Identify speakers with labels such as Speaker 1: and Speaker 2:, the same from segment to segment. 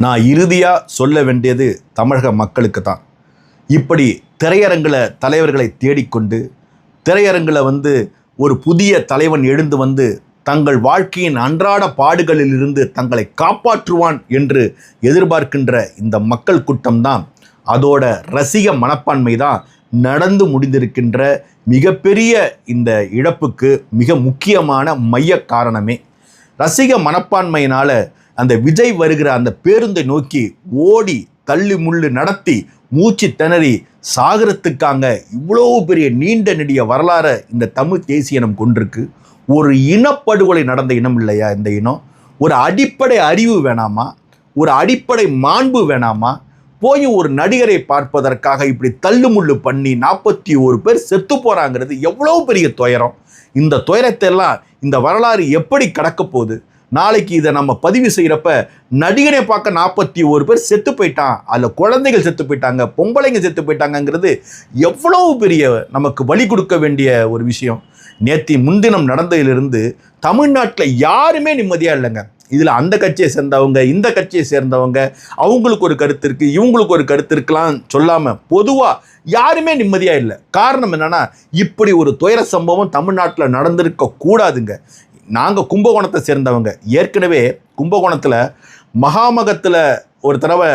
Speaker 1: நான் இறுதியாக சொல்ல வேண்டியது தமிழக மக்களுக்கு தான். இப்படி திரையரங்கில் தலைவர்களை தேடிக்கொண்டு திரையரங்கில் ஒரு புதிய தலைவன் எழுந்து தங்கள் வாழ்க்கையின் அன்றாட பாடுகளிலிருந்து தங்களை காப்பாற்றுவான் என்று எதிர்பார்க்கின்ற இந்த மக்கள் கூட்டம்தான், அதோட ரசிக மனப்பான்மை தான் நடந்து முடிந்திருக்கின்ற மிகப்பெரிய இந்த இழப்புக்கு மிக முக்கியமான மைய காரணமே. ரசிக மனப்பான்மையினால் அந்த விஜய் வருகிற அந்த பேருந்தை நோக்கி ஓடி தள்ளி முள்ளு நடத்தி மூச்சு திணறி சாகரத்துக்காங்க இவ்வளோ பெரிய நீண்ட நெடிய வரலாறு இந்த தமிழ் தேசிய இனம் கொண்டிருக்கு. ஒரு இனப்படுகொலை நடந்த இனம் இல்லையா இந்த இனம்? ஒரு அடிப்படை அறிவு வேணாமா? ஒரு அடிப்படை மாண்பு வேணாமா? போய் ஒரு நடிகரை பார்ப்பதற்காக இப்படி தள்ளுமுள்ளு பண்ணி 41 பேர் செத்து போகிறாங்கிறது எவ்வளோ பெரிய துயரம். இந்த துயரத்தை எல்லாம் இந்த வரலாறு எப்படி கடக்க போகுது? நாளைக்கு இதை நம்ம பதிவு செய்கிறப்ப நடிகரை பார்க்க 41 பேர் செத்து போயிட்டான், அதில் குழந்தைகள் செத்து போயிட்டாங்க, பொம்பளைங்க செத்து போயிட்டாங்கங்கிறது எவ்வளோ பெரிய நமக்கு வழி கொடுக்க வேண்டிய ஒரு விஷயம். நேற்று முன்தினம் நடந்ததிலிருந்து தமிழ்நாட்டில் யாருமே நிம்மதியாக இல்லைங்க. இதில் அந்த கட்சியை சேர்ந்தவங்க இந்த கட்சியை சேர்ந்தவங்க அவங்களுக்கு ஒரு கருத்து இருக்குது, இவங்களுக்கு ஒரு கருத்து இருக்கலாம் சொல்லாமல் பொதுவாக யாருமே நிம்மதியாக இல்லை. காரணம் என்னென்னா, இப்படி ஒரு துயர சம்பவம் தமிழ்நாட்டில் நடந்திருக்க கூடாதுங்க. நாங்கள் கும்பகோணத்தை சேர்ந்தவங்க. ஏற்கனவே கும்பகோணத்தில் மகாமகத்தில் ஒரு தடவை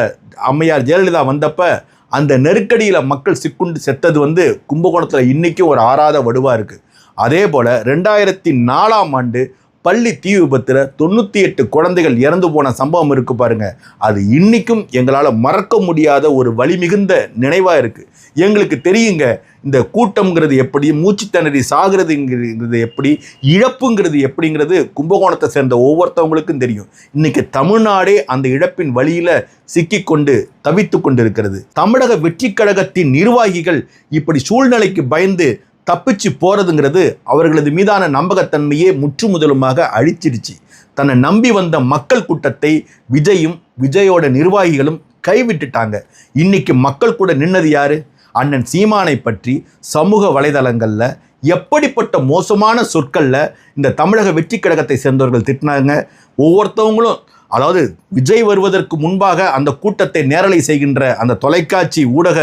Speaker 1: அம்மையார் ஜெயலலிதா வந்தப்போ அந்த நெருக்கடியில் மக்கள் சிக்குண்டு செத்தது கும்பகோணத்தில் இன்றைக்கும் ஒரு ஆறாத வடுவாக இருக்குது. அதே போல் 2004ஆம் ஆண்டு பள்ளி தீ விபத்தில் 98 குழந்தைகள் இறந்து போன சம்பவம் இருக்குது பாருங்க. அது இன்றைக்கும் எங்களால் மறக்க முடியாத ஒரு வலிமிகுந்த நினைவாக இருக்குது. எங்களுக்கு தெரியுங்க, இந்த கூட்டம்ங்கிறது எப்படி, மூச்சு திணறி சாகிறதுங்கிறது எப்படி, இழப்புங்கிறது எப்படிங்கிறது கும்பகோணத்தை சேர்ந்த ஒவ்வொருத்தவங்களுக்கும் தெரியும். இன்றைக்கி தமிழ்நாடே அந்த இழப்பின் வழியில் சிக்கிக்கொண்டு தவித்து கொண்டு இருக்கிறது. தமிழக வெற்றி கழகத்தின் நிர்வாகிகள் இப்படி சூழ்நிலைக்கு பயந்து தப்பிச்சு போகிறதுங்கிறது அவர்களது மீதான நம்பகத்தன்மையே முற்று முதலுமாக அழிச்சிடுச்சு. தன்னை நம்பி வந்த மக்கள் கூட்டத்தை விஜயும் விஜயோட நிர்வாகிகளும் கைவிட்டுட்டாங்க. இன்னைக்கு மக்கள் கூட நின்னது யாரு? அண்ணன் சீமானை பற்றி சமூக வலைதளங்களில் எப்படிப்பட்ட மோசமான சொற்களில் இந்த தமிழக வெற்றி கழகத்தை சேர்ந்தவர்கள் திட்டினாங்க. ஒவ்வொருத்தவங்களும், அதாவது விஜய் வருவதற்கு முன்பாக அந்த கூட்டத்தை நேரலை செய்கின்ற அந்த தொலைக்காட்சி ஊடக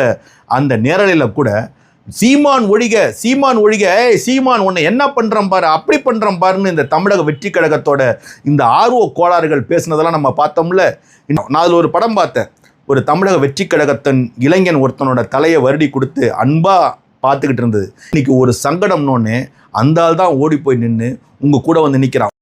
Speaker 1: அந்த நேரலையில் கூட சீமான் ஒழிக சீமான் உன்னை என்ன பண்ணுறோம் பாரு, அப்படி பண்ணுறோம் பாருன்னு இந்த தமிழக வெற்றி கழகத்தோட இந்த ஆர்வ கோளாறுகள் பேசுனதெல்லாம் நம்ம பார்த்தோம்ல. நான் அதில் ஒரு படம் பார்த்தேன். ஒரு தமிழக வெற்றி கழகத்தின் இளைஞன் ஒருத்தனோட தலையை வருடி கொடுத்து அன்பாக பார்த்துக்கிட்டு இருந்தது. இன்னைக்கு ஒரு சங்கடம்னோடனே அந்த ஆள் தான் ஓடி போய் நின்று உங்கள் கூட நிற்கிறான்.